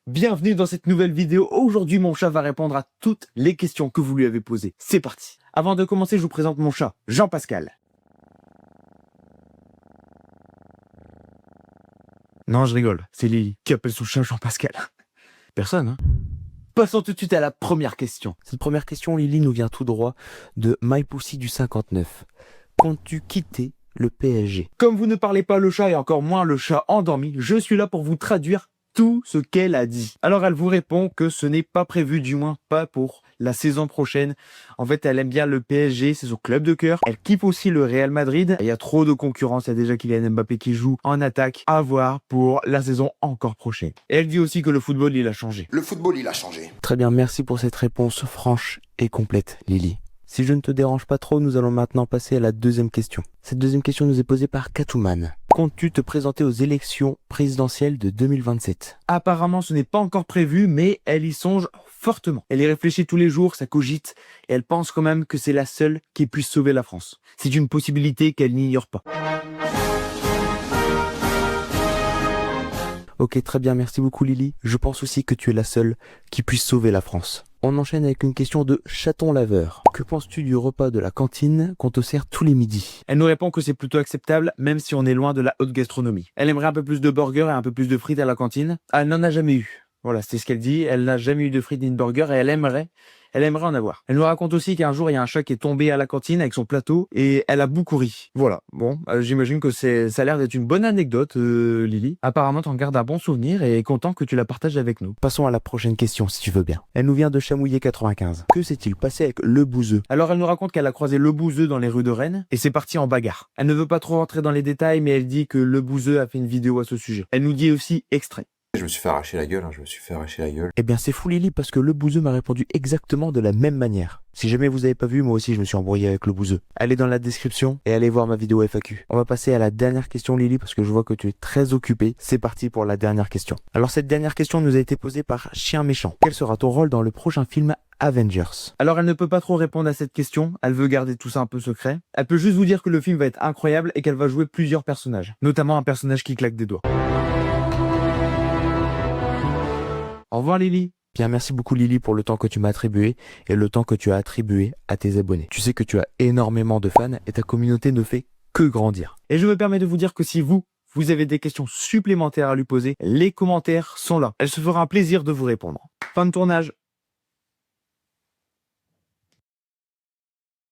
Bienvenue dans cette nouvelle vidéo. Aujourd'hui, mon chat va répondre à toutes les questions que vous lui avez posées. C'est parti. Avant de commencer, je vous présente mon chat, Jean-Pascal. Non, je rigole. C'est Lily qui appelle son chat Jean-Pascal. Personne, hein. Passons tout de suite à la première question. Cette première question, Lily, nous vient tout droit de MyPussy du 59. Comptes-tu quitter le PSG? Comme vous ne parlez pas le chat et encore moins le chat endormi, je suis là pour vous traduire tout ce qu'elle a dit. Alors elle vous répond que ce n'est pas prévu, du moins pas pour la saison prochaine. En fait, elle aime bien le PSG, c'est son club de cœur. Elle kiffe aussi le Real Madrid. Il y a trop de concurrence, il y a déjà Kylian Mbappé qui joue en attaque. À voir pour la saison encore prochaine. Et elle dit aussi que le football, il a changé. Le football, il a changé. Très bien, merci pour cette réponse franche et complète, Lily. Si je ne te dérange pas trop, nous allons maintenant passer à la deuxième question. Cette deuxième question nous est posée par Catwoman. Comptes-tu te présenter aux élections présidentielles de 2027? Apparemment, ce n'est pas encore prévu, mais elle y songe fortement. Elle y réfléchit tous les jours, ça cogite, et elle pense quand même que c'est la seule qui puisse sauver la France. C'est une possibilité qu'elle n'ignore pas. Ok, très bien, merci beaucoup Lily. Je pense aussi que tu es la seule qui puisse sauver la France. On enchaîne avec une question de chaton laveur. Que penses-tu du repas de la cantine qu'on te sert tous les midis? Elle nous répond que c'est plutôt acceptable, même si on est loin de la haute gastronomie. Elle aimerait un peu plus de burgers et un peu plus de frites à la cantine. Elle n'en a jamais eu. Voilà, c'est ce qu'elle dit. Elle n'a jamais eu de frites ni de burgers et elle aimerait en avoir. Elle nous raconte aussi qu'un jour, il y a un chat qui est tombé à la cantine avec son plateau et elle a beaucoup ri. Voilà, bon, j'imagine que ça a l'air d'être une bonne anecdote, Lily. Apparemment, t'en gardes un bon souvenir et est content que tu la partages avec nous. Passons à la prochaine question, si tu veux bien. Elle nous vient de Chamouillet95. Que s'est-il passé avec le bouseux? Alors, elle nous raconte qu'elle a croisé le bouseux dans les rues de Rennes et c'est parti en bagarre. Elle ne veut pas trop rentrer dans les détails, mais elle dit que le bouseux a fait une vidéo à ce sujet. Elle nous dit aussi extrait. Je me suis fait arracher la gueule, Eh bien c'est fou Lily parce que le bouseux m'a répondu exactement de la même manière. Si jamais vous avez pas vu, moi aussi je me suis embrouillé avec le bouseux. Allez dans la description et allez voir ma vidéo FAQ. On va passer à la dernière question Lily parce que je vois que tu es très occupée. C'est parti pour la dernière question. Alors cette dernière question nous a été posée par Chien Méchant. Quel sera ton rôle dans le prochain film Avengers? Alors elle ne peut pas trop répondre à cette question, elle veut garder tout ça un peu secret. Elle peut juste vous dire que le film va être incroyable et qu'elle va jouer plusieurs personnages. Notamment un personnage qui claque des doigts. Au revoir Lily. Bien, merci beaucoup Lily pour le temps que tu m'as attribué et le temps que tu as attribué à tes abonnés. Tu sais que tu as énormément de fans et ta communauté ne fait que grandir. Et je me permets de vous dire que si vous avez des questions supplémentaires à lui poser, les commentaires sont là. Elle se fera un plaisir de vous répondre. Fin de tournage.